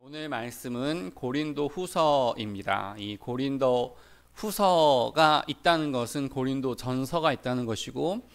오늘 말씀은 고린도 후서입니다. 이 고린도 후서가 있다는 것은 고린도 전서가 있다는 것이고,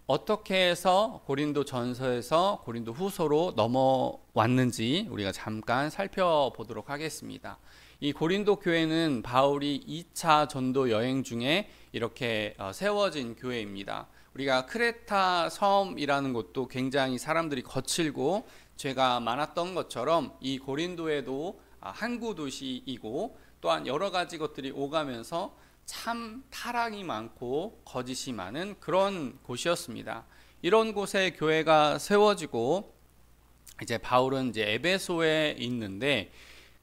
어떻게 해서 고린도 전서에서 고린도 후서로 넘어왔는지 우리가 잠깐 살펴보도록 하겠습니다. 이 고린도 교회는 바울이 2차 전도 여행 중에 이렇게 세워진 교회입니다. 우리가 크레타 섬이라는 곳도 굉장히 사람들이 거칠고 죄가 많았던 것처럼 이 고린도에도 항구 도시이고 또한 여러 가지 것들이 오가면서 참 타락이 많고 거짓이 많은 그런 곳이었습니다. 이런 곳에 교회가 세워지고 이제 바울은 이제 에베소에 있는데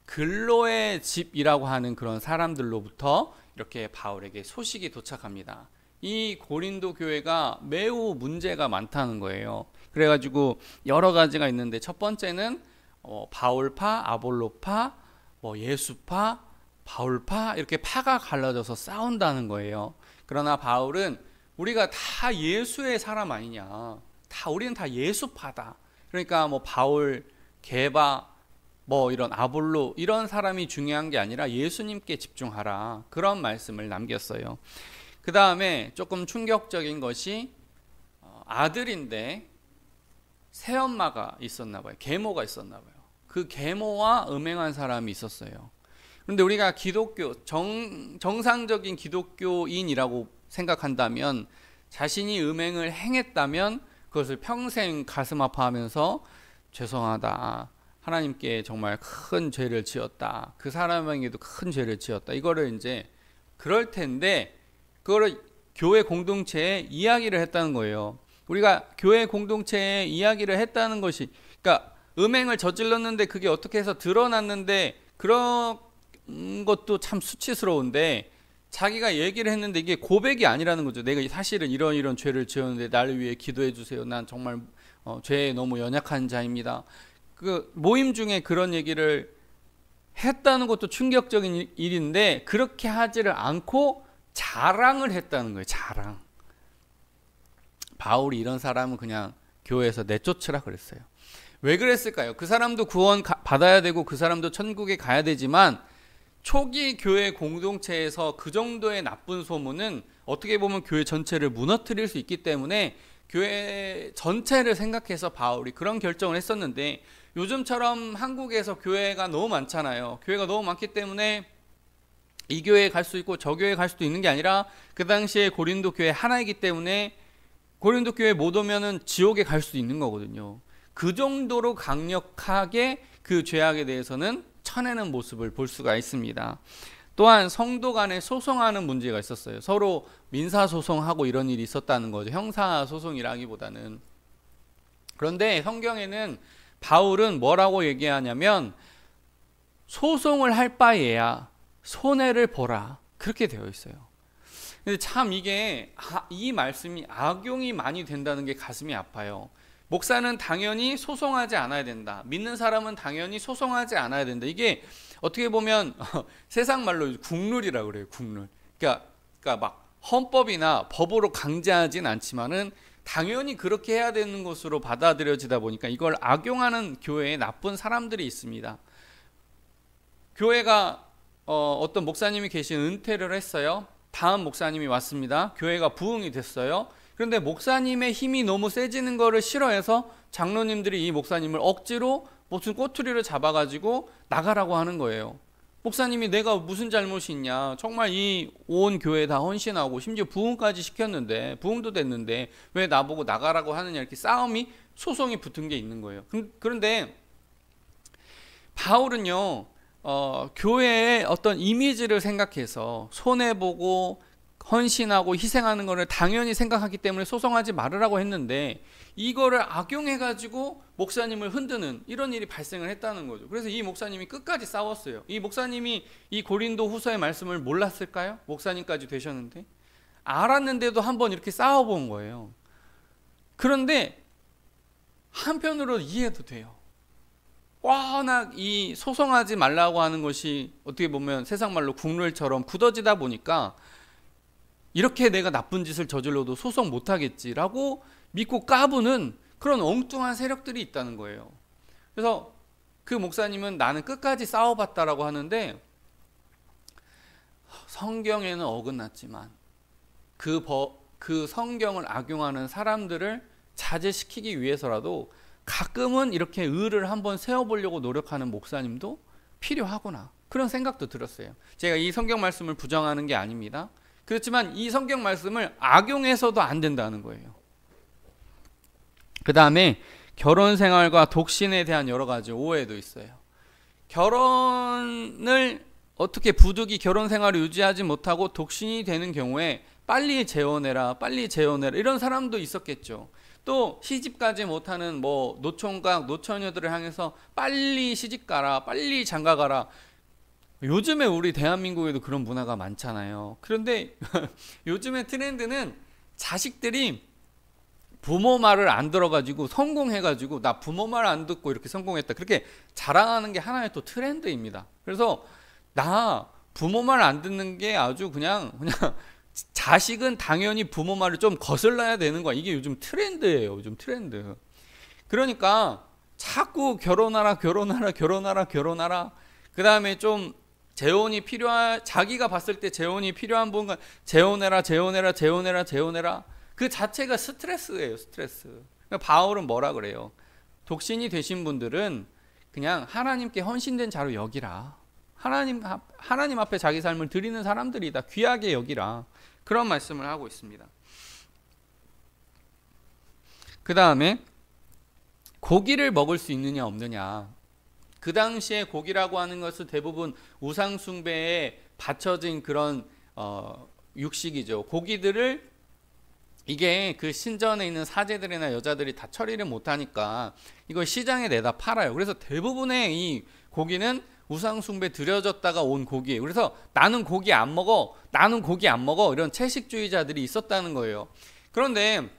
근로의 집이라고 하는 그런 사람들로부터 이렇게 바울에게 소식이 도착합니다. 이 고린도 교회가 매우 문제가 많다는 거예요. 그래가지고 여러 가지가 있는데 첫 번째는 바울파, 아볼로파, 예수파, 바울파 이렇게 파가 갈라져서 싸운다는 거예요. 그러나 바울은 우리가 다 예수의 사람 아니냐, 우리는 다 예수파다. 그러니까 바울, 게바, 이런 아볼로 이런 사람이 중요한 게 아니라 예수님께 집중하라, 그런 말씀을 남겼어요. 그 다음에 조금 충격적인 것이 아들인데 새엄마가 있었나 봐요. 계모가 있었나 봐요. 그 계모와 음행한 사람이 있었어요. 그런데 우리가 기독교 정상적인 기독교인이라고 생각한다면 자신이 음행을 행했다면 그것을 평생 가슴 아파하면서 죄송하다, 하나님께 정말 큰 죄를 지었다, 그 사람에게도 큰 죄를 지었다, 이거를 이제 그럴 텐데 그거를 교회 공동체에 이야기를 했다는 거예요. 우리가 교회 공동체에 이야기를 했다는 것이, 그러니까 음행을 저질렀는데 그게 어떻게 해서 드러났는데 그런 것도 참 수치스러운데 자기가 얘기를 했는데 이게 고백이 아니라는 거죠. 내가 사실은 이런 죄를 지었는데 나를 위해 기도해 주세요. 난 정말 죄에 너무 연약한 자입니다. 그 모임 중에 그런 얘기를 했다는 것도 충격적인 일인데 그렇게 하지를 않고 자랑을 했다는 거예요. 자랑. 바울이 이런 사람은 그냥 교회에서 내쫓으라 그랬어요. 왜 그랬을까요? 그 사람도 구원 받아야 되고 그 사람도 천국에 가야 되지만 초기 교회 공동체에서 그 정도의 나쁜 소문은 어떻게 보면 교회 전체를 무너뜨릴 수 있기 때문에 교회 전체를 생각해서 바울이 그런 결정을 했었는데, 요즘처럼 한국에서 교회가 너무 많잖아요. 교회가 너무 많기 때문에 이 교회에 갈 수 있고 저 교회에 갈 수도 있는 게 아니라 그 당시에 고린도 교회 하나이기 때문에 고린도 교회 못 오면은 지옥에 갈 수도 있는 거거든요. 그 정도로 강력하게 그 죄악에 대해서는 쳐내는 모습을 볼 수가 있습니다. 또한 성도 간에 소송하는 문제가 있었어요. 서로 민사소송하고 이런 일이 있었다는 거죠. 형사소송이라기보다는. 그런데 성경에는 바울은 뭐라고 얘기하냐면 소송을 할 바에야 손해를 보라, 그렇게 되어 있어요. 근데 참 이게 이 말씀이 악용이 많이 된다는 게 가슴이 아파요. 목사는 당연히 소송하지 않아야 된다, 믿는 사람은 당연히 소송하지 않아야 된다. 이게 어떻게 보면 세상 말로 국룰이라고 그래요. 국룰. 그러니까 막 헌법이나 법으로 강제하진 않지만은 당연히 그렇게 해야 되는 것으로 받아들여지다 보니까 이걸 악용하는 교회에 나쁜 사람들이 있습니다. 교회가 어떤 목사님이 계신 은퇴를 했어요. 다음 목사님이 왔습니다. 교회가 부흥이 됐어요. 그런데 목사님의 힘이 너무 세지는 거를 싫어해서 장로님들이 이 목사님을 억지로 무슨 꼬투리를 잡아가지고 나가라고 하는 거예요. 목사님이 내가 무슨 잘못이 있냐, 정말 이 온 교회 다 헌신하고 심지어 부흥까지 시켰는데, 부흥도 됐는데 왜 나보고 나가라고 하느냐, 이렇게 싸움이, 소송이 붙은 게 있는 거예요. 그런데 바울은요, 교회의 어떤 이미지를 생각해서 손해보고 헌신하고 희생하는 것을 당연히 생각하기 때문에 소송하지 말으라고 했는데 이거를 악용해가지고 목사님을 흔드는 이런 일이 발생을 했다는 거죠. 그래서 이 목사님이 끝까지 싸웠어요. 이 목사님이 이 고린도 후서의 말씀을 몰랐을까요? 목사님까지 되셨는데 알았는데도 한번 이렇게 싸워본 거예요. 그런데 한편으로 이해도 돼요. 워낙 이 소송하지 말라고 하는 것이 어떻게 보면 세상 말로 국룰처럼 굳어지다 보니까 이렇게 내가 나쁜 짓을 저질러도 소송 못하겠지라고 믿고 까부는 그런 엉뚱한 세력들이 있다는 거예요. 그래서 그 목사님은 나는 끝까지 싸워봤다라고 하는데 성경에는 어긋났지만 그 성경을 악용하는 사람들을 자제시키기 위해서라도 가끔은 이렇게 의를 한번 세워보려고 노력하는 목사님도 필요하구나, 그런 생각도 들었어요. 제가 이 성경 말씀을 부정하는 게 아닙니다. 그렇지만 이 성경 말씀을 악용해서도 안 된다는 거예요. 그 다음에 결혼 생활과 독신에 대한 여러 가지 오해도 있어요. 결혼을 어떻게 부득이 결혼 생활을 유지하지 못하고 독신이 되는 경우에 빨리 재혼해라, 빨리 재혼해라, 이런 사람도 있었겠죠. 또 시집가지 못하는 뭐 노총각, 노처녀들을 향해서 빨리 시집가라, 빨리 장가가라. 요즘에 우리 대한민국에도 그런 문화가 많잖아요. 그런데 요즘의 트렌드는 자식들이 부모 말을 안 들어가지고 성공해가지고 나 부모 말 안 듣고 이렇게 성공했다, 그렇게 자랑하는 게 하나의 또 트렌드입니다. 그래서 나 부모 말 안 듣는 게 아주 그냥 자식은 당연히 부모 말을 좀 거슬러야 되는 거야. 이게 요즘 트렌드예요. 요즘 트렌드. 그러니까 자꾸 결혼하라. 그 다음에 좀 재혼이 자기가 봤을 때 재혼이 필요한 분과 재혼해라. 그 자체가 스트레스예요. 스트레스. 그러니까 바울은 뭐라 그래요? 독신이 되신 분들은 그냥 하나님께 헌신된 자로 여기라. 하나님 앞에 자기 삶을 드리는 사람들이다. 귀하게 여기라. 그런 말씀을 하고 있습니다. 그 다음에 고기를 먹을 수 있느냐 없느냐. 그 당시에 고기라고 하는 것은 대부분 우상 숭배에 바쳐진 그런 육식이죠. 고기들을 이게 그 신전에 있는 사제들이나 여자들이 다 처리를 못하니까 이걸 시장에 내다 팔아요. 그래서 대부분의 이 고기는 우상 숭배 드려졌다가 온 고기예요. 그래서 나는 고기 안 먹어 이런 채식주의자들이 있었다는 거예요. 그런데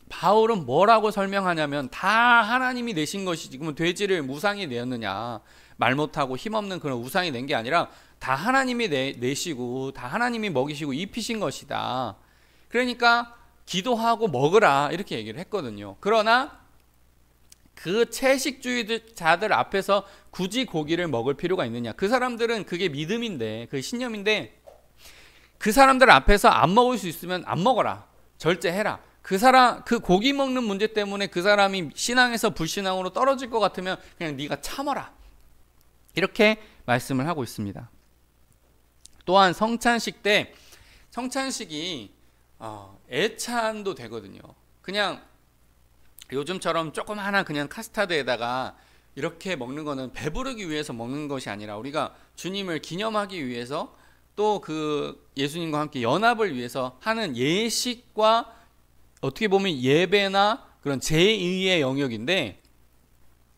바울은 뭐라고 설명하냐면 다 하나님이 내신 것이지, 그러면 돼지를 우상이 내었느냐, 말 못하고 힘없는 그런 우상이 낸 게 아니라 다 하나님이 내시고 다 하나님이 먹이시고 입히신 것이다. 그러니까 기도하고 먹으라, 이렇게 얘기를 했거든요. 그러나 그 채식주의자들 앞에서 굳이 고기를 먹을 필요가 있느냐. 그 사람들은 그게 믿음인데, 그 신념인데, 그 사람들 앞에서 안 먹을 수 있으면 안 먹어라, 절제해라. 그 고기 먹는 문제 때문에 그 사람이 신앙에서 불신앙으로 떨어질 것 같으면 그냥 네가 참아라, 이렇게 말씀을 하고 있습니다. 또한 성찬식 때, 성찬식이 애찬도 되거든요. 그냥 요즘처럼 조그마한 그냥 카스타드에다가 이렇게 먹는 거는 배부르기 위해서 먹는 것이 아니라 우리가 주님을 기념하기 위해서 또 그 예수님과 함께 연합을 위해서 하는 예식과 어떻게 보면 예배나 그런 제의의 영역인데,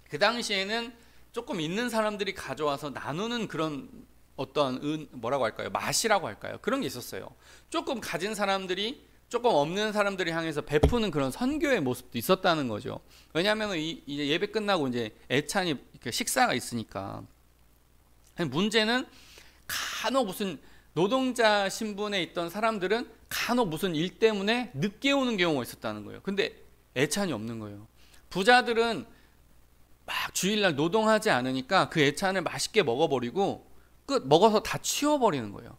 그 당시에는 조금 있는 사람들이 가져와서 나누는 그런 어떤 뭐라고 할까요? 맛이라고 할까요? 그런 게 있었어요. 조금 가진 사람들이 조금 없는 사람들이 향해서 베푸는 그런 선교의 모습도 있었다는 거죠. 왜냐하면 이제 예배 끝나고 이제 애찬이 식사가 있으니까. 문제는 간혹 무슨 노동자 신분에 있던 사람들은 간혹 무슨 일 때문에 늦게 오는 경우가 있었다는 거예요. 근데 애찬이 없는 거예요. 부자들은 막 주일날 노동하지 않으니까 그 애찬을 맛있게 먹어버리고 먹어서 다 치워버리는 거예요.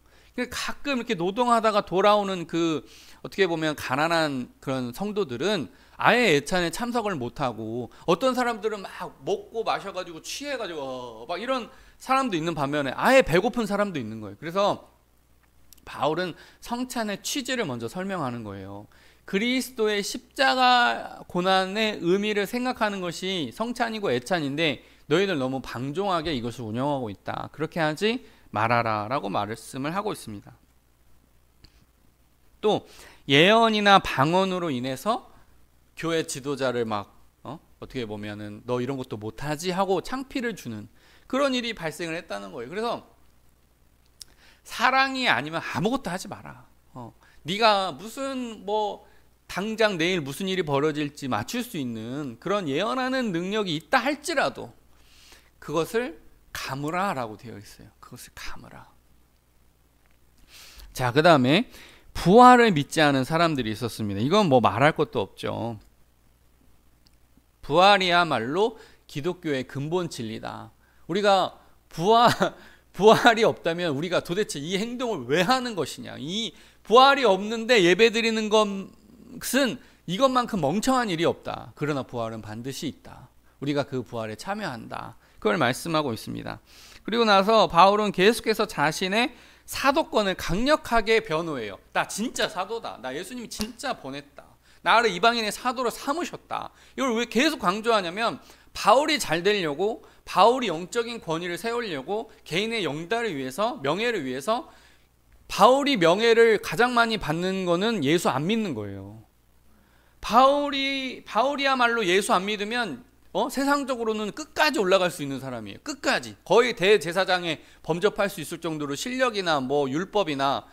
가끔 이렇게 노동하다가 돌아오는 그 어떻게 보면 가난한 그런 성도들은 아예 애찬에 참석을 못하고, 어떤 사람들은 막 먹고 마셔가지고 취해가지고 막 이런 사람도 있는 반면에 아예 배고픈 사람도 있는 거예요. 그래서 바울은 성찬의 취지를 먼저 설명하는 거예요. 그리스도의 십자가 고난의 의미를 생각하는 것이 성찬이고 애찬인데 너희들 너무 방종하게 이것을 운영하고 있다. 그렇게 하지 말아라 라고 말씀을 하고 있습니다. 또 예언이나 방언으로 인해서 교회 지도자를 막 어떻게 보면은 너 이런 것도 못하지 하고 창피를 주는 그런 일이 발생을 했다는 거예요. 그래서 사랑이 아니면 아무것도 하지 마라. 네가 무슨 뭐 당장 내일 무슨 일이 벌어질지 맞출 수 있는 그런 예언하는 능력이 있다 할지라도 그것을 감으라 라고 되어 있어요. 그것을 감으라. 자, 그 다음에 부활을 믿지 않은 사람들이 있었습니다. 이건 뭐 말할 것도 없죠. 부활이야말로 기독교의 근본 진리다. 우리가 부활이 없다면 우리가 도대체 이 행동을 왜 하는 것이냐. 이 부활이 없는데 예배드리는 것은 이것만큼 멍청한 일이 없다. 그러나 부활은 반드시 있다. 우리가 그 부활에 참여한다. 그걸 말씀하고 있습니다. 그리고 나서 바울은 계속해서 자신의 사도권을 강력하게 변호해요. 나 진짜 사도다. 나 예수님이 진짜 보냈다. 나를 이방인의 사도로 삼으셨다. 이걸 왜 계속 강조하냐면 바울이 잘 되려고, 바울이 영적인 권위를 세우려고, 개인의 영달을 위해서, 명예를 위해서 바울이 명예를 가장 많이 받는 거는 예수 안 믿는 거예요. 바울이야말로 예수 안 믿으면 세상적으로는 끝까지 올라갈 수 있는 사람이에요. 끝까지. 거의 대제사장에 범접할 수 있을 정도로 실력이나 율법이나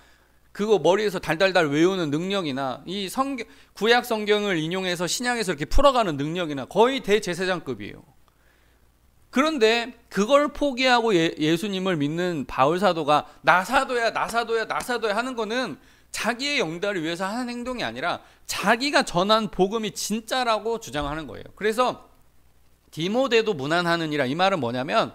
그거 머리에서 달달달 외우는 능력이나 이 구약 성경을 인용해서 신약에서 이렇게 풀어가는 능력이나 거의 대제사장급이에요. 그런데 그걸 포기하고 예수님을 믿는 바울 사도가 나 사도야 하는 거는 자기의 영달을 위해서 하는 행동이 아니라 자기가 전한 복음이 진짜라고 주장하는 거예요. 그래서 디모데도 무난하느니라, 이 말은 뭐냐면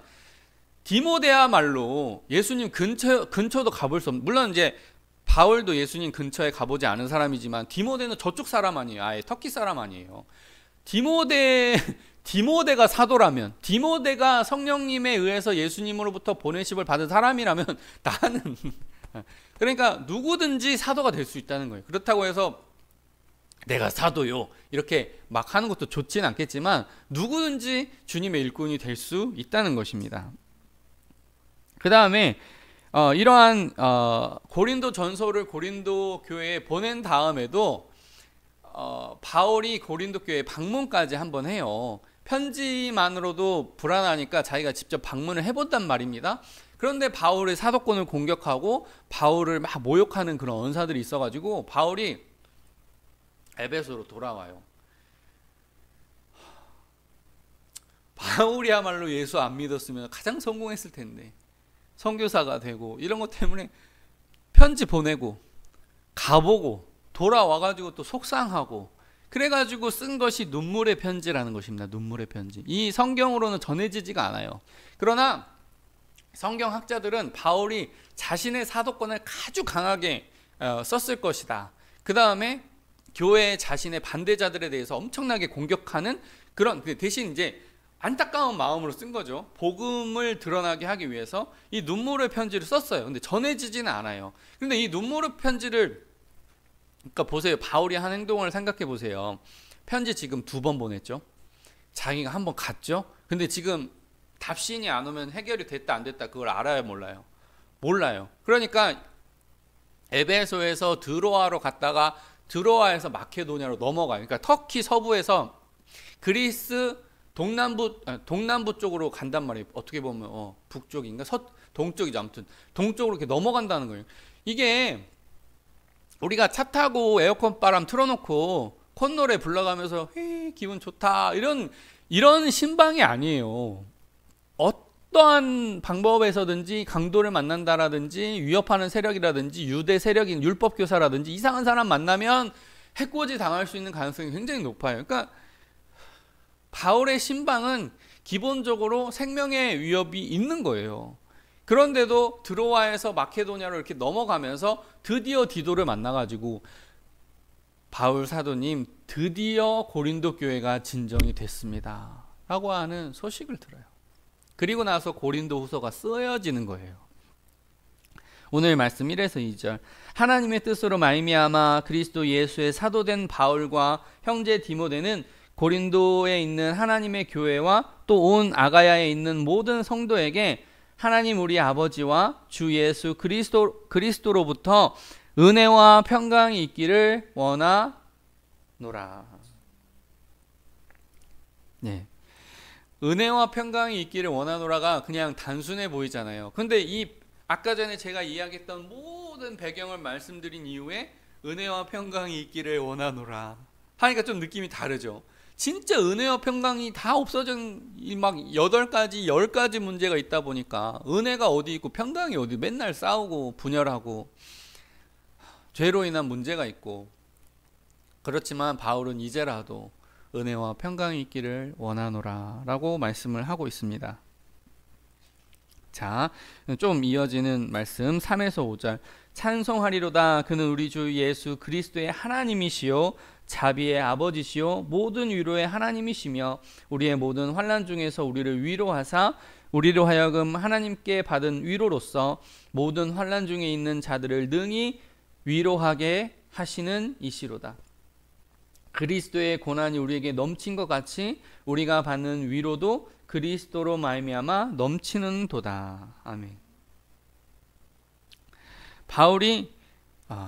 디모데야말로 예수님 근처도 가볼 수 없는, 물론 이제 바울도 예수님 근처에 가보지 않은 사람이지만 디모데는 저쪽 사람 아니에요. 아예 터키 사람 아니에요. 디모데가 사도라면, 디모데가 성령님에 의해서 예수님으로부터 보내심을 받은 사람이라면 나는 그러니까 누구든지 사도가 될 수 있다는 거예요. 그렇다고 해서 내가 사도요 이렇게 막 하는 것도 좋지는 않겠지만 누구든지 주님의 일꾼이 될 수 있다는 것입니다. 그 다음에 이러한 고린도 전서를 고린도 교회에 보낸 다음에도 바울이 고린도 교회에 방문까지 한번 해요. 편지만으로도 불안하니까 자기가 직접 방문을 해본단 말입니다. 그런데 바울의 사도권을 공격하고 바울을 막 모욕하는 그런 언사들이 있어가지고 바울이 에베소로 돌아와요. 바울이야말로 예수 안 믿었으면 가장 성공했을 텐데 선교사가 되고 이런 것 때문에 편지 보내고 가보고 돌아와가지고 또 속상하고 그래가지고 쓴 것이 눈물의 편지라는 것입니다. 눈물의 편지. 이 성경으로는 전해지지가 않아요. 그러나 성경학자들은 바울이 자신의 사도권을 아주 강하게 썼을 것이다. 그 다음에 교회 자신의 반대자들에 대해서 엄청나게 공격하는 그런, 대신 이제 안타까운 마음으로 쓴 거죠. 복음을 드러나게 하기 위해서 이 눈물의 편지를 썼어요. 근데 전해지지는 않아요. 근데 이 눈물의 편지를, 그러니까 보세요. 바울이 한 행동을 생각해 보세요. 편지 지금 2번 보냈죠. 자기가 한 번 갔죠. 근데 지금 답신이 안 오면 해결이 됐다 안 됐다 그걸 알아요, 몰라요? 몰라요. 그러니까 에베소에서 드로아로 갔다가 드로아에서 마케도냐로 넘어가요. 그러니까 터키 서부에서 그리스 동남부 쪽으로 간단 말이에요. 어떻게 보면 북쪽인가 동쪽이죠. 아무튼 동쪽으로 이렇게 넘어간다는 거예요. 이게 우리가 차 타고 에어컨 바람 틀어놓고 콧노래 불러가면서 기분 좋다 이런 신방이 아니에요. 어떠한 방법에서든지 강도를 만난다라든지 위협하는 세력이라든지 유대 세력인 율법교사라든지 이상한 사람 만나면 해코지 당할 수 있는 가능성이 굉장히 높아요. 그러니까 바울의 신방은 기본적으로 생명의 위협이 있는 거예요. 그런데도 드로아에서 마케도냐로 이렇게 넘어가면서 드디어 디도를 만나가지고 바울 사도님 드디어 고린도 교회가 진정이 됐습니다 라고 하는 소식을 들어요. 그리고 나서 고린도 후서가 쓰여지는 거예요. 오늘 말씀 1에서 2절. 하나님의 뜻으로 말미암아 그리스도 예수의 사도된 바울과 형제 디모데는 고린도에 있는 하나님의 교회와 또 온 아가야에 있는 모든 성도에게 하나님 우리 아버지와 주 예수 그리스도로부터 은혜와 평강이 있기를 원하노라. 네. 은혜와 평강이 있기를 원하노라가 그냥 단순해 보이잖아요. 근데 이 아까 전에 제가 이야기했던 모든 배경을 말씀드린 이후에 은혜와 평강이 있기를 원하노라 하니까 좀 느낌이 다르죠. 진짜 은혜와 평강이 다 없어진 막 8가지 10가지 문제가 있다 보니까 은혜가 어디 있고 평강이 어디, 맨날 싸우고 분열하고 죄로 인한 문제가 있고. 그렇지만 바울은 이제라도 은혜와 평강이 있기를 원하노라 라고 말씀을 하고 있습니다. 자, 좀 이어지는 말씀 3에서 5절. 찬송하리로다. 그는 우리 주 예수 그리스도의 하나님이시요 자비의 아버지시요 모든 위로의 하나님이시며 우리의 모든 환난 중에서 우리를 위로하사 우리로 하여금 하나님께 받은 위로로서 모든 환난 중에 있는 자들을 능히 위로하게 하시는 이시로다. 그리스도의 고난이 우리에게 넘친 것 같이 우리가 받는 위로도 그리스도로 말미암아 넘치는 도다. 아멘. 바울이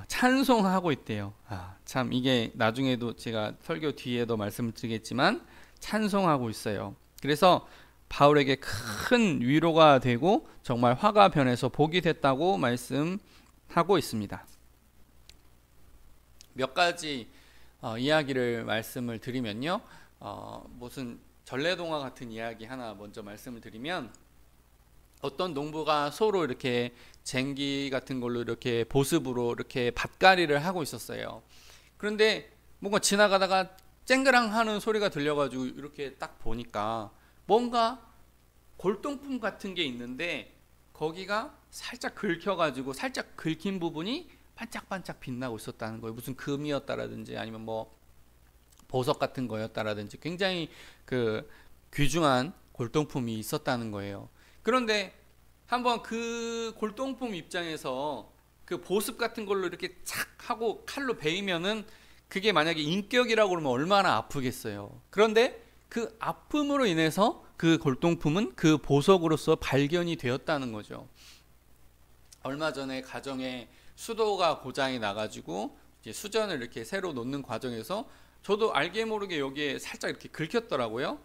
찬송하고 있대요. 참 이게 나중에도 제가 설교 뒤에도 말씀드리겠지만 찬송하고 있어요. 그래서 바울에게 큰 위로가 되고 정말 화가 변해서 복이 됐다고 말씀하고 있습니다. 몇 가지 이야기를 말씀을 드리면요. 무슨 전래동화 같은 이야기 하나 먼저 말씀을 드리면 어떤 농부가 소로 이렇게 쟁기 같은 걸로 이렇게 보습으로 이렇게 밭갈이를 하고 있었어요. 그런데 뭔가 지나가다가 쨍그랑 하는 소리가 들려가지고 이렇게 딱 보니까 뭔가 골동품 같은 게 있는데 거기가 살짝 긁혀가지고 살짝 긁힌 부분이 반짝반짝 빛나고 있었다는 거예요. 무슨 금이었다라든지 아니면 뭐 보석 같은 거였다라든지 굉장히 그 귀중한 골동품이 있었다는 거예요. 그런데 한번 그 골동품 입장에서 그 보습 같은 걸로 이렇게 착 하고 칼로 베이면은 그게 만약에 인격이라고 그러면 얼마나 아프겠어요. 그런데 그 아픔으로 인해서 그 골동품은 그 보석으로서 발견이 되었다는 거죠. 얼마 전에 가정에 수도가 고장이 나가지고 이제 수전을 이렇게 새로 놓는 과정에서 저도 알게 모르게 여기에 살짝 이렇게 긁혔더라고요.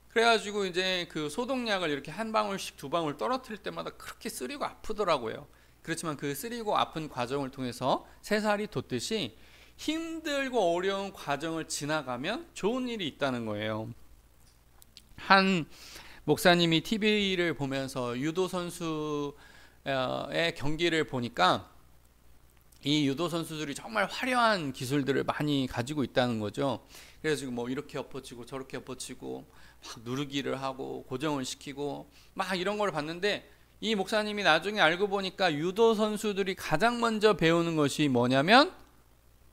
그래가지고 이제 그 소독약을 이렇게 한 방울씩 두 방울 떨어뜨릴 때마다 그렇게 쓰리고 아프더라고요. 그렇지만 그 쓰리고 아픈 과정을 통해서 새살이 돋듯이 힘들고 어려운 과정을 지나가면 좋은 일이 있다는 거예요. 한 목사님이 TV를 보면서 유도 선수의 경기를 보니까 이 유도 선수들이 정말 화려한 기술들을 많이 가지고 있다는 거죠. 그래서 지금 뭐 이렇게 엎어치고 저렇게 엎어치고 막 누르기를 하고 고정을 시키고 막 이런 걸 봤는데 이 목사님이 나중에 알고 보니까 유도 선수들이 가장 먼저 배우는 것이 뭐냐면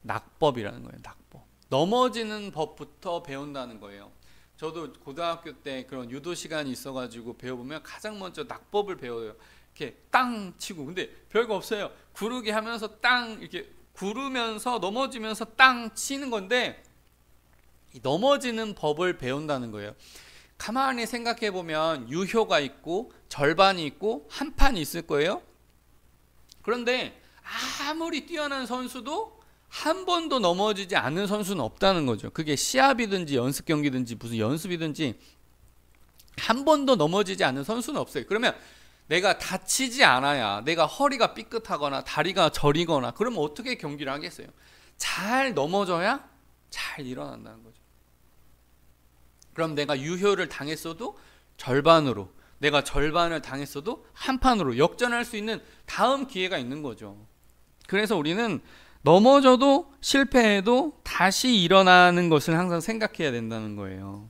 낙법이라는 거예요. 낙법. 넘어지는 법부터 배운다는 거예요. 저도 고등학교 때 그런 유도 시간이 있어가지고 배워보면 가장 먼저 낙법을 배워요. 이렇게 땅 치고 근데 별거 없어요. 구르기 하면서 땅 이렇게 구르면서 넘어지면서 땅 치는 건데 넘어지는 법을 배운다는 거예요. 가만히 생각해 보면 유효가 있고 절반이 있고 한 판이 있을 거예요. 그런데 아무리 뛰어난 선수도 한 번도 넘어지지 않는 선수는 없다는 거죠. 그게 시합이든지 연습 경기든지 무슨 연습이든지 한 번도 넘어지지 않는 선수는 없어요. 그러면 내가 다치지 않아야 내가 허리가 삐끗하거나 다리가 저리거나 그러면 어떻게 경기를 하겠어요? 잘 넘어져야 잘 일어난다는 거죠. 그럼 내가 유효를 당했어도 절반으로, 내가 절반을 당했어도 한 판으로 역전할 수 있는 다음 기회가 있는 거죠. 그래서 우리는 넘어져도 실패해도 다시 일어나는 것을 항상 생각해야 된다는 거예요.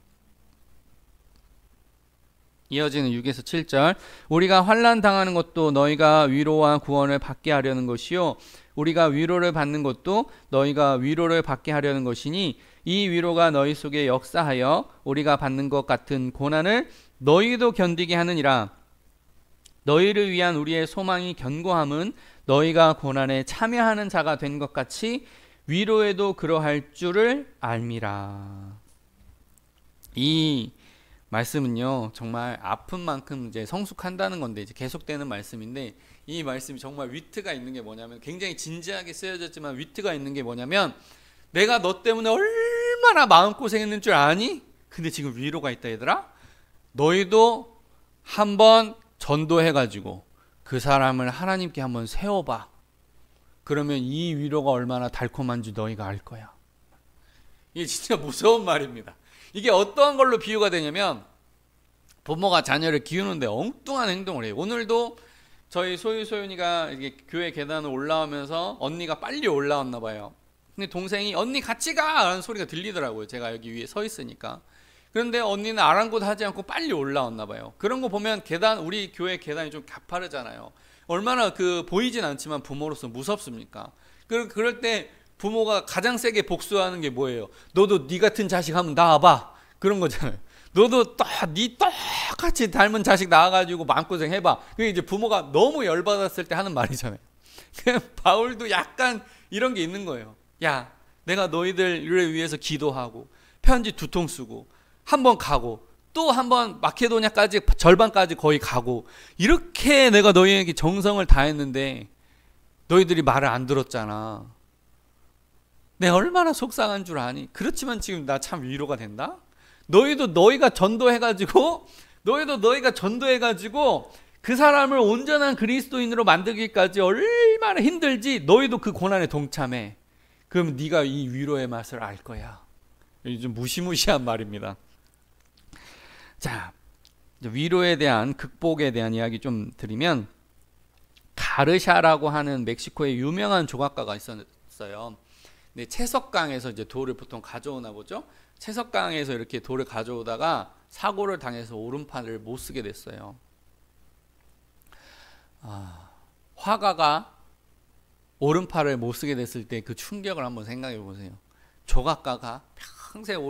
이어지는 6에서 7절. 우리가 환난 당하는 것도 너희가 위로와 구원을 받게 하려는 것이요 우리가 위로를 받는 것도 너희가 위로를 받게 하려는 것이니 이 위로가 너희 속에 역사하여 우리가 받는 것 같은 고난을 너희도 견디게 하느니라. 너희를 위한 우리의 소망이 견고함은 너희가 고난에 참여하는 자가 된 것 같이 위로에도 그러할 줄을 알미라. 이 말씀은요 정말 아픈 만큼 이제 성숙한다는 건데 이제 계속되는 말씀인데 이 말씀이 정말 위트가 있는 게 뭐냐면 굉장히 진지하게 쓰여졌지만 위트가 있는 게 뭐냐면 내가 너 때문에 얼마나 마음고생했는 줄 아니? 근데 지금 위로가 있다 얘들아. 너희도 한번 전도해가지고 그 사람을 하나님께 한번 세워봐. 그러면 이 위로가 얼마나 달콤한지 너희가 알 거야. 이게 진짜 무서운 말입니다. 이게 어떠한 걸로 비유가 되냐면 부모가 자녀를 키우는데 엉뚱한 행동을 해요. 오늘도 저희 소윤이가 이게 교회 계단을 올라오면서 언니가 빨리 올라왔나 봐요. 근데 동생이 언니 같이 가! 라는 소리가 들리더라고요. 제가 여기 위에 서 있으니까. 그런데 언니는 아랑곳하지 않고 빨리 올라왔나 봐요. 그런 거 보면 우리 교회 계단이 좀 가파르잖아요. 얼마나 보이진 않지만 부모로서 무섭습니까? 그럴 때 부모가 가장 세게 복수하는 게 뭐예요? 너도 네 같은 자식 하면 나와봐. 그런 거잖아요. 너도 네 똑같이 닮은 자식 나와가지고 마음고생 해봐. 그게 이제 부모가 너무 열받았을 때 하는 말이잖아요. 바울도 약간 이런 게 있는 거예요. 야, 내가 너희들을 위해서 기도하고 편지 2통 쓰고 한 번 가고 또 한 번 마케도냐까지 절반까지 거의 가고 이렇게 내가 너희에게 정성을 다했는데 너희들이 말을 안 들었잖아. 내가 얼마나 속상한 줄 아니? 그렇지만 지금 나 참 위로가 된다? 너희가 전도해가지고 그 사람을 온전한 그리스도인으로 만들기까지 얼마나 힘들지. 너희도 그 고난에 동참해. 그럼 네가 이 위로의 맛을 알 거야. 좀 무시무시한 말입니다. 자, 위로에 대한 극복에 대한 이야기 좀 드리면, 가르샤라고 하는 멕시코의 유명한 조각가가 있었어요. 근데 채석강에서 이제 돌을 보통 가져오나 보죠. 채석강에서 이렇게 돌을 가져오다가 사고를 당해서 오른팔을 못 쓰게 됐어요. 화가가 오른팔을 못 쓰게 됐을 때 그 충격을 한번 생각해 보세요. 조각가가 평생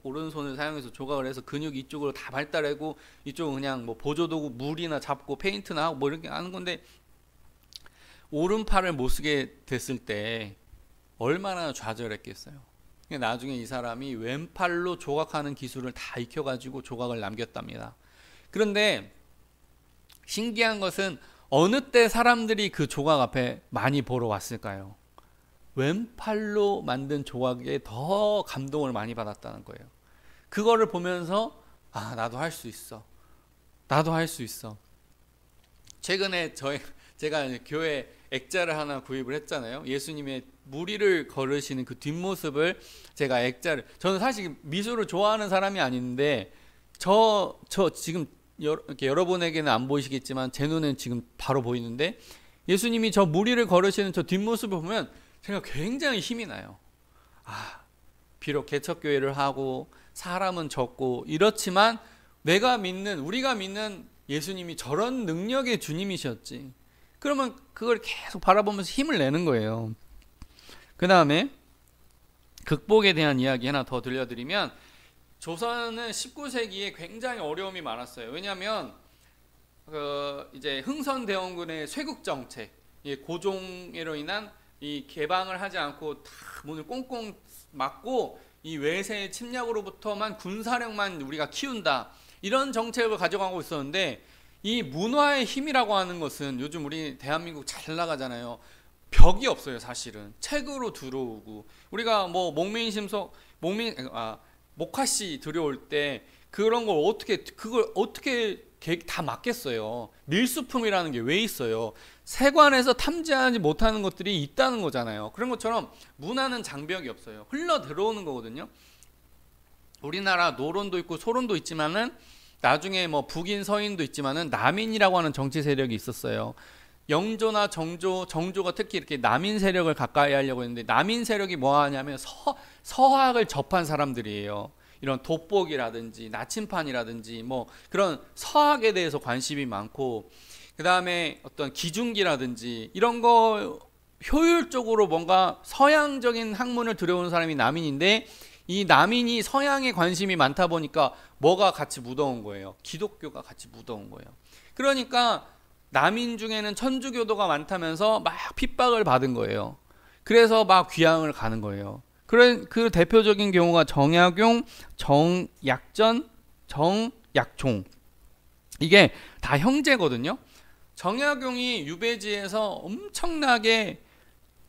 오른손을 사용해서 조각을 해서 근육이 이쪽으로 다 발달하고 이쪽은 그냥 뭐 보조도구 물이나 잡고 페인트나 하고 뭐 이렇게 하는 건데, 오른팔을 못 쓰게 됐을 때 얼마나 좌절했겠어요. 나중에 이 사람이 왼팔로 조각하는 기술을 다 익혀가지고 조각을 남겼답니다. 그런데 신기한 것은 어느 때 사람들이 그 조각 앞에 많이 보러 왔을까요? 왼팔로 만든 조각에 더 감동을 많이 받았다는 거예요. 그거를 보면서 나도 할 수 있어. 나도 할 수 있어. 최근에 제가 교회 액자를 하나 구입을 했잖아요. 예수님의 무리를 걸으시는 그 뒷모습을 제가 저는 사실 미술을 좋아하는 사람이 아닌데 저 지금 이렇게 여러분에게는 안 보이시겠지만 제 눈엔 지금 바로 보이는데, 예수님이 저 무리를 걸으시는 저 뒷모습을 보면 제가 굉장히 힘이 나요. 비록 개척교회를 하고 사람은 적고 이렇지만 우리가 믿는 예수님이 저런 능력의 주님이셨지. 그러면 그걸 계속 바라보면서 힘을 내는 거예요. 그 다음에 극복에 대한 이야기 하나 더 들려드리면, 조선은 19세기에 굉장히 어려움이 많았어요. 왜냐하면 이제 흥선대원군의 쇄국 정책, 고종으로 인한 이 개방을 하지 않고 다 문을 꽁꽁 막고 이 외세의 침략으로부터만 군사력만 우리가 키운다, 이런 정책을 가져가고 있었는데, 이 문화의 힘이라고 하는 것은 요즘 우리 대한민국 잘 나가잖아요. 벽이 없어요. 사실은 책으로 들어오고, 우리가 뭐 목화씨 들여올 때 그걸 어떻게 다 막겠어요. 밀수품이라는 게 왜 있어요? 세관에서 탐지하지 못하는 것들이 있다는 거잖아요. 그런 것처럼 문화는 장벽이 없어요. 흘러 들어오는 거거든요. 우리나라 노론도 있고 소론도 있지만은, 나중에 뭐 북인 서인도 있지만은 남인이라고 하는 정치 세력이 있었어요. 영조나 정조가 특히 이렇게 남인 세력을 가까이 하려고 했는데, 남인 세력이 뭐 하냐면 서학을 접한 사람들이에요. 이런 돋보기라든지 나침판이라든지 뭐 그런 서학에 대해서 관심이 많고, 그 다음에 어떤 기중기라든지 이런 거 효율적으로 뭔가 서양적인 학문을 들여오는 사람이 남인인데, 이 남인이 서양에 관심이 많다 보니까 뭐가 같이 묻어온 거예요? 기독교가 같이 묻어온 거예요. 그러니까 남인 중에는 천주교도가 많다면서 막 핍박을 받은 거예요. 그래서 막 귀향을 가는 거예요. 그 대표적인 경우가 정약용, 정약전, 정약종, 이게 다 형제거든요. 정약용이 유배지에서 엄청나게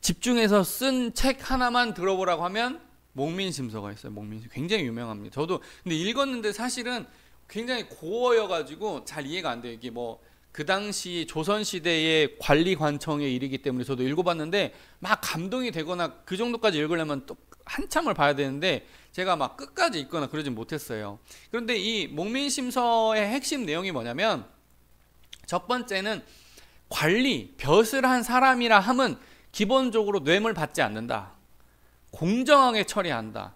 집중해서 쓴 책 하나만 들어보라고 하면 목민심서가 있어요. 목민심 굉장히 유명합니다. 저도 근데 읽었는데 사실은 굉장히 고어여가지고 잘 이해가 안 돼요. 이게 뭐 그 당시 조선시대의 관리관청의 일이기 때문에 저도 읽어봤는데 막 감동이 되거나 그 정도까지 읽으려면 또 한참을 봐야 되는데 제가 막 끝까지 읽거나 그러진 못했어요. 그런데 이 목민심서의 핵심 내용이 뭐냐면, 첫 번째는 벼슬 한 사람이라 함은 기본적으로 뇌물 받지 않는다. 공정하게 처리한다.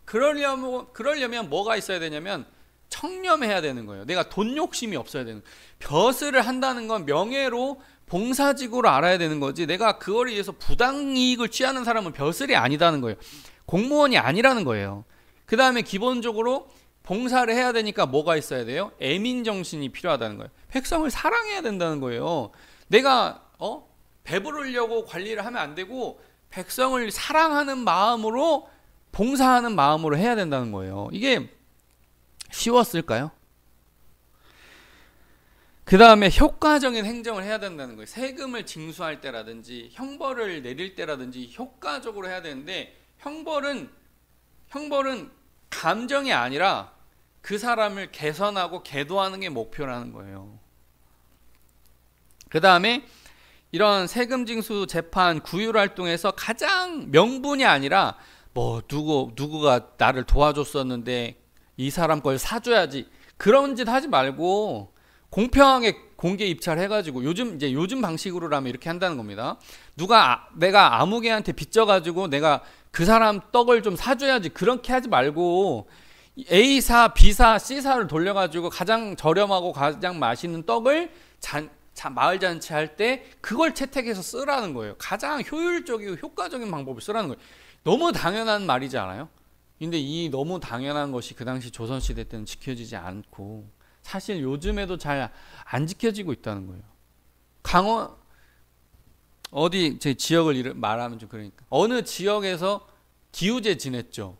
그러려면 뭐가 있어야 되냐면 청렴해야 되는 거예요. 내가 돈 욕심이 없어야 되는 거예요. 벼슬을 한다는 건 명예로 봉사직으로 알아야 되는 거지, 내가 그거를 위해서 부당이익을 취하는 사람은 벼슬이 아니다는 거예요. 공무원이 아니라는 거예요. 그 다음에 기본적으로 봉사를 해야 되니까 뭐가 있어야 돼요? 애민정신이 필요하다는 거예요. 백성을 사랑해야 된다는 거예요. 내가 배부르려고 관리를 하면 안 되고 백성을 사랑하는 마음으로, 봉사하는 마음으로 해야 된다는 거예요. 이게 쉬웠을까요? 그 다음에 효과적인 행정을 해야 된다는 거예요. 세금을 징수할 때라든지 형벌을 내릴 때라든지 효과적으로 해야 되는데, 형벌은 감정이 아니라 그 사람을 개선하고 계도하는 게 목표라는 거예요. 그 다음에 이런 세금 징수 재판 구휼 활동에서 가장 명분이 아니라 누구가 나를 도와줬었는데 이 사람 걸 사줘야지, 그런 짓 하지 말고 공평하게 공개 입찰해가지고, 요즘 방식으로라면 이렇게 한다는 겁니다. 내가 아무개한테 빚져가지고 내가 그 사람 떡을 좀 사줘야지, 그렇게 하지 말고 A사, B사, C사를 돌려가지고 가장 저렴하고 가장 맛있는 떡을 마을 잔치할 때 그걸 채택해서 쓰라는 거예요. 가장 효율적이고 효과적인 방법을 쓰라는 거예요. 너무 당연한 말이지 않아요? 근데 이 너무 당연한 것이 그 당시 조선시대 때는 지켜지지 않고 사실 요즘에도 잘 안 지켜지고 있다는 거예요. 어디 제 지역을 말하면 좀 그러니까, 어느 지역에서 기우제 지냈죠.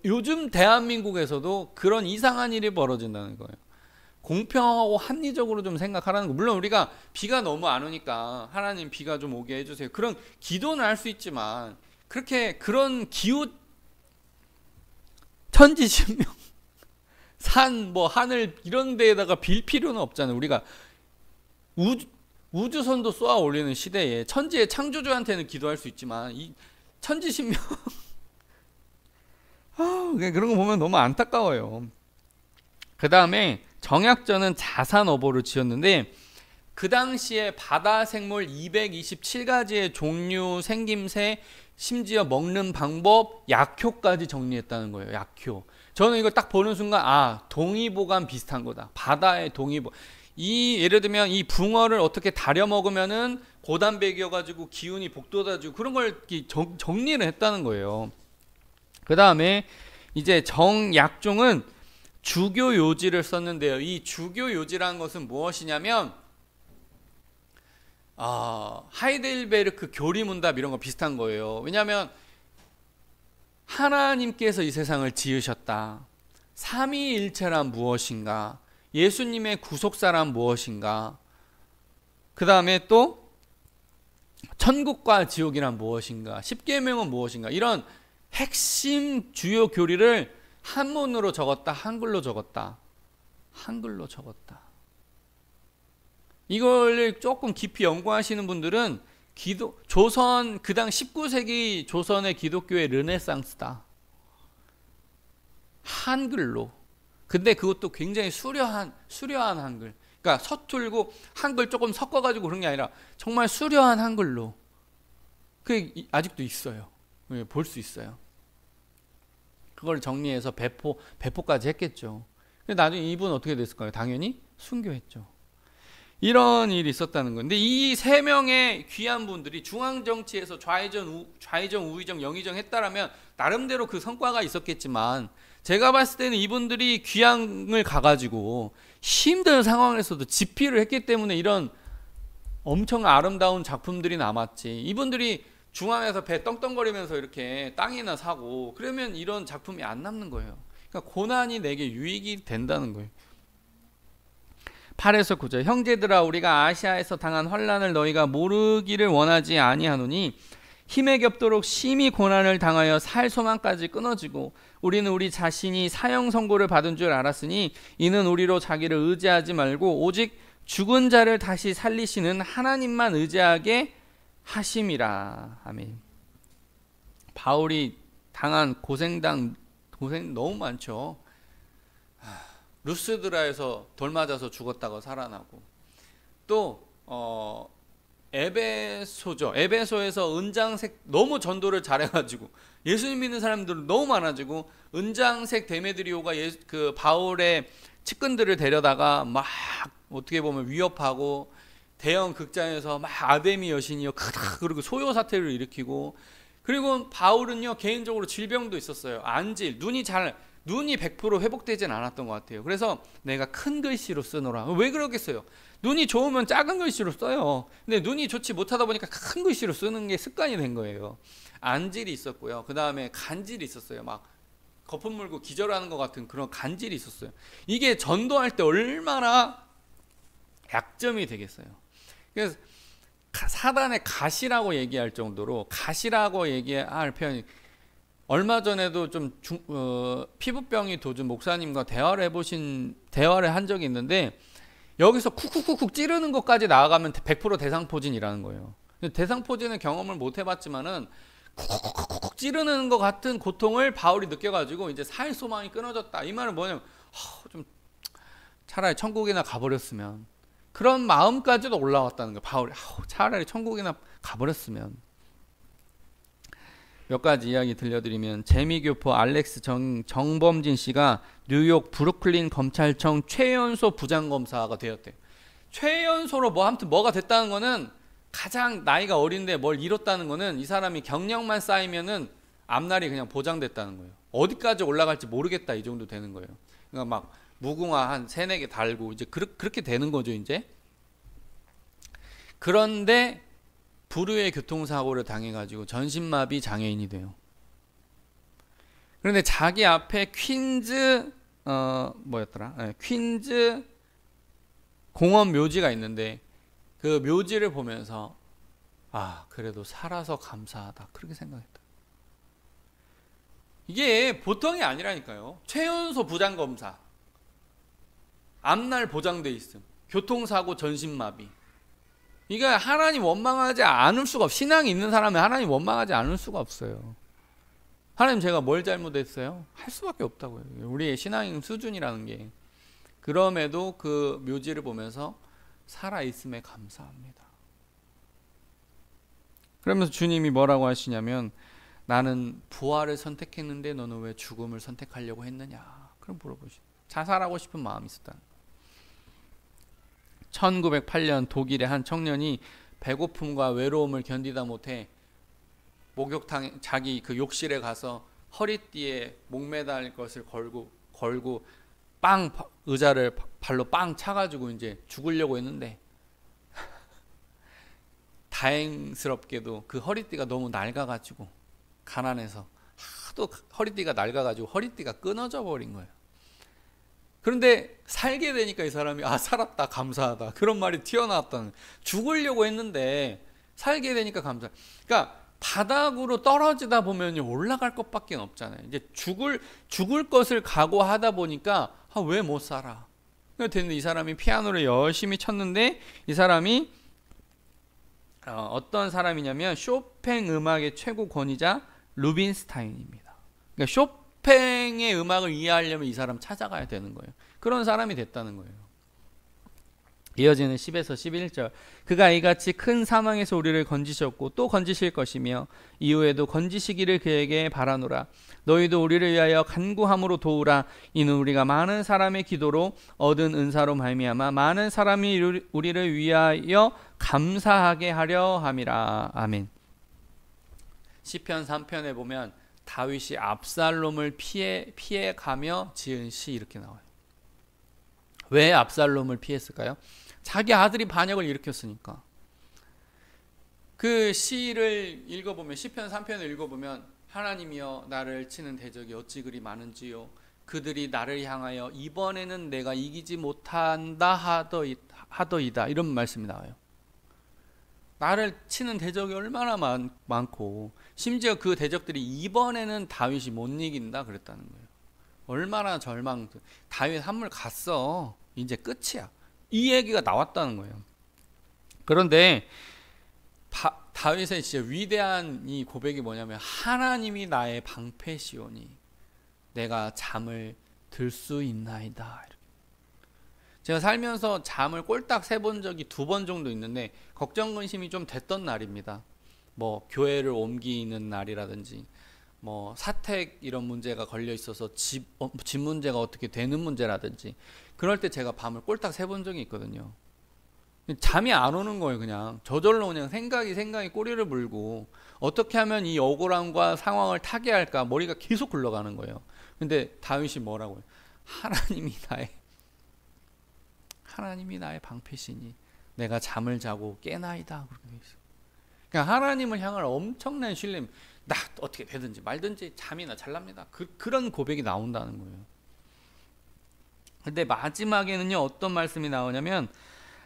요즘 대한민국에서도 그런 이상한 일이 벌어진다는 거예요. 공평하고 합리적으로 좀 생각하라는 거. 물론 우리가 비가 너무 안 오니까 하나님 비가 좀 오게 해주세요, 그런 기도는 할 수 있지만, 그런 기후 천지신명 산 하늘 이런 데에다가 빌 필요는 없잖아요. 우리가 우주선도 쏘아 올리는 시대에 천지의 창조주한테는 기도할 수 있지만 이 천지신명 그런 거 보면 너무 안타까워요. 그 다음에 정약전은 자산어보를 지었는데, 그 당시에 바다 생물 227가지의 종류, 생김새, 심지어 먹는 방법, 약효까지 정리했다는 거예요. 약효. 저는 이거 딱 보는 순간 동의보감 비슷한 거다. 바다의 동의보. 예를 들면 이 붕어를 어떻게 다려 먹으면은 고단백이어가지고 기운이 복돋아지고, 그런 걸 정리를 했다는 거예요. 그 다음에 이제 정약종은 주교요지를 썼는데요. 이 주교요지라는 것은 무엇이냐면 하이델베르크 교리문답 이런 거 비슷한 거예요. 왜냐하면 하나님께서 이 세상을 지으셨다, 삼위일체란 무엇인가, 예수님의 구속사란 무엇인가, 그 다음에 또 천국과 지옥이란 무엇인가, 십계명은 무엇인가, 이런 핵심 주요 교리를 한문으로 적었다, 한글로 적었다. 이걸 조금 깊이 연구하시는 분들은 조선, 그 당 19세기 조선의 기독교의 르네상스다. 한글로. 근데 그것도 굉장히 수려한 한글. 그러니까 서툴고 한글 조금 섞어가지고 그런 게 아니라 정말 수려한 한글로. 그게 아직도 있어요. 볼 수 있어요. 그걸 정리해서 배포까지 했겠죠. 근데 나중에 이분 어떻게 됐을까요? 당연히 순교했죠. 이런 일이 있었다는 건데, 이 세 명의 귀한 분들이 중앙정치에서 좌의정, 우의정, 영의정 했다라면 나름대로 그 성과가 있었겠지만, 제가 봤을 때는 이분들이 귀향을 가가지고 힘든 상황에서도 집필을 했기 때문에 이런 엄청 아름다운 작품들이 남았지, 이분들이 중앙에서 배 떵떵거리면서 이렇게 땅이나 사고 그러면 이런 작품이 안 남는 거예요. 그러니까 고난이 내게 유익이 된다는 거예요. 8에서 9절, 형제들아 우리가 아시아에서 당한 환난을 너희가 모르기를 원하지 아니하노니 힘에 겹도록 심히 고난을 당하여 살 소망까지 끊어지고 우리는 우리 자신이 사형 선고를 받은 줄 알았으니 이는 우리로 자기를 의지하지 말고 오직 죽은 자를 다시 살리시는 하나님만 의지하게 하심이라. 아멘. 바울이 당한 고생 너무 많죠. 루스드라에서 돌 맞아서 죽었다가 살아나고, 또 에베소죠. 에베소에서 은장색 너무 전도를 잘해가지고 예수님 믿는 사람들은 너무 많아지고 은장색 데메드리오가 그 바울의 측근들을 데려다가 막 어떻게 보면 위협하고 대형 극장에서 막 아데미 여신이요 크다 그리고 소요 사태를 일으키고, 그리고 바울은요 개인적으로 질병도 있었어요. 안질, 눈이 100% 회복되진 않았던 것 같아요. 그래서 내가 큰 글씨로 쓰노라. 왜 그러겠어요? 눈이 좋으면 작은 글씨로 써요. 근데 눈이 좋지 못하다 보니까 큰 글씨로 쓰는 게 습관이 된 거예요. 안질이 있었고요. 그 다음에 간질이 있었어요. 막 거품 물고 기절하는 것 같은 그런 간질이 있었어요. 이게 전도할 때 얼마나 약점이 되겠어요. 그래서 사단의 가시라고 얘기할 정도로, 가시라고 얘기할 표현이, 얼마 전에도 좀 피부병이 도준 목사님과 대화를 한 적이 있는데, 여기서 쿡쿡쿡쿡 찌르는 것까지 나아가면 100% 대상포진이라는 거예요. 대상포진은 경험을 못 해봤지만은 쿡쿡쿡쿡 찌르는 것 같은 고통을 바울이 느껴가지고 이제 살 소망이 끊어졌다. 이 말은 뭐냐면 좀 차라리 천국이나 가버렸으면, 그런 마음까지도 올라왔다는 거예요. 바울이 차라리 천국이나 가버렸으면. 몇 가지 이야기 들려드리면, 재미교포 알렉스 정범진 씨가 뉴욕 브루클린 검찰청 최연소 부장검사가 되었대요. 최연소로 아무튼 뭐가 됐다는 거는, 가장 나이가 어린데 뭘 이뤘다는 거는 이 사람이 경력만 쌓이면은 앞날이 그냥 보장됐다는 거예요. 어디까지 올라갈지 모르겠다 이 정도 되는 거예요. 그러니까 막 무궁화 한 3-4개 달고 이제 그렇게 되는 거죠 이제. 그런데 불의의 교통사고를 당해가지고 전신마비 장애인이 돼요. 그런데 자기 앞에 퀸즈 퀸즈 공원 묘지가 있는데, 그 묘지를 보면서 그래도 살아서 감사하다 그렇게 생각했다. 이게 보통이 아니라니까요. 최연소 부장검사, 앞날 보장돼 있음, 교통사고 전신마비. 이게 하나님 원망하지 않을 수가 없어요. 신앙이 있는 사람은 하나님 원망하지 않을 수가 없어요. 하나님 제가 뭘 잘못했어요? 할 수밖에 없다고요. 우리의 신앙의 수준이라는 게. 그럼에도 그 묘지를 보면서 살아있음에 감사합니다. 그러면서 주님이 뭐라고 하시냐면, 나는 부활을 선택했는데 너는 왜 죽음을 선택하려고 했느냐, 그럼 물어보시죠. 자살하고 싶은 마음이 있었다. 1908년 독일의 한 청년이 배고픔과 외로움을 견디다 못해 목욕탕, 자기 그 욕실에 가서 허리띠에 목매달 것을 걸고 의자를 발로 빵 차가지고 이제 죽으려고 했는데, 다행스럽게도 그 허리띠가 너무 낡아가지고, 가난해서 하도 허리띠가 낡아가지고 허리띠가 끊어져 버린 거예요. 그런데 살게 되니까 이 사람이 살았다 감사하다 그런 말이 튀어나왔다는, 죽으려고 했는데 살게 되니까 감사. 그러니까 바닥으로 떨어지다 보면 올라갈 것밖에 없잖아요. 이제 죽을 것을 각오하다 보니까 왜 못 살아? 됐는데 이 사람이 피아노를 열심히 쳤는데, 이 사람이 어떤 사람이냐면 쇼팽 음악의 최고 권위자 루빈스타인입니다. 그러니까 쇼팽의 음악을 이해하려면 이 사람 찾아가야 되는 거예요. 그런 사람이 됐다는 거예요. 이어지는 10에서 11절. 그가 이같이 큰 사망에서 우리를 건지셨고 또 건지실 것이며 이후에도 건지시기를 그에게 바라노라. 너희도 우리를 위하여 간구함으로 도우라. 이는 우리가 많은 사람의 기도로 얻은 은사로 말미암아 많은 사람이 우리를 위하여 감사하게 하려 함이라. 아멘. 시편 3편에 보면 다윗이 압살롬을 피해가며 지은 시 이렇게 나와요. 왜 압살롬을 피했을까요? 자기 아들이 반역을 일으켰으니까. 그 시를 읽어보면, 시편 3편을 읽어보면, 하나님이여 나를 치는 대적이 어찌 그리 많은지요. 그들이 나를 향하여 이번에는 내가 이기지 못한다 하더이다. 이런 말씀이 나와요. 나를 치는 대적이 얼마나 많고, 심지어 그 대적들이 이번에는 다윗이 못 이긴다 그랬다는 거예요. 얼마나 다윗 한물 갔어. 이제 끝이야. 이 얘기가 나왔다는 거예요. 그런데 다윗의 진짜 위대한 이 고백이 뭐냐면, 하나님이 나의 방패시오니 내가 잠을 들 수 있나이다. 제가 살면서 잠을 꼴딱 새 본 적이 2번 정도 있는데 걱정 근심이 좀 됐던 날입니다. 뭐 교회를 옮기는 날이라든지 뭐 사택 이런 문제가 걸려 있어서 집 문제가 어떻게 되는 문제라든지 그럴 때 제가 밤을 꼴딱 새 본 적이 있거든요. 잠이 안 오는 거예요. 그냥 저절로 그냥 생각이 꼬리를 물고 어떻게 하면 이 억울함과 상황을 타개할까 머리가 계속 굴러가는 거예요. 근데 다윗이 뭐라고 해요? 하나님이 나의 방패시니 내가 잠을 자고 깨나이다. 그렇게 돼 있어요. 그러니까 하나님을 향한 엄청난 신뢰. 나 어떻게 되든지 말든지 잠이나 잘납니다. 그런 고백이 나온다는 거예요. 근데 마지막에는요 어떤 말씀이 나오냐면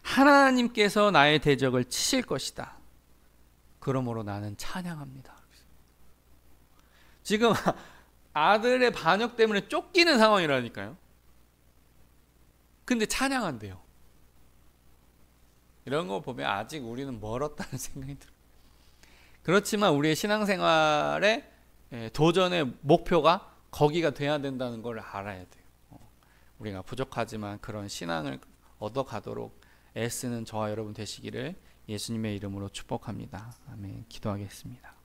하나님께서 나의 대적을 치실 것이다. 그러므로 나는 찬양합니다. 지금 아들의 반역 때문에 쫓기는 상황이라니까요. 근데 찬양한대요. 이런 거 보면 아직 우리는 멀었다는 생각이 들어요. 그렇지만 우리의 신앙생활의 도전의 목표가 거기가 돼야 된다는 걸 알아야 돼요. 우리가 부족하지만 그런 신앙을 얻어가도록 애쓰는 저와 여러분 되시기를 예수님의 이름으로 축복합니다. 아멘. 기도하겠습니다.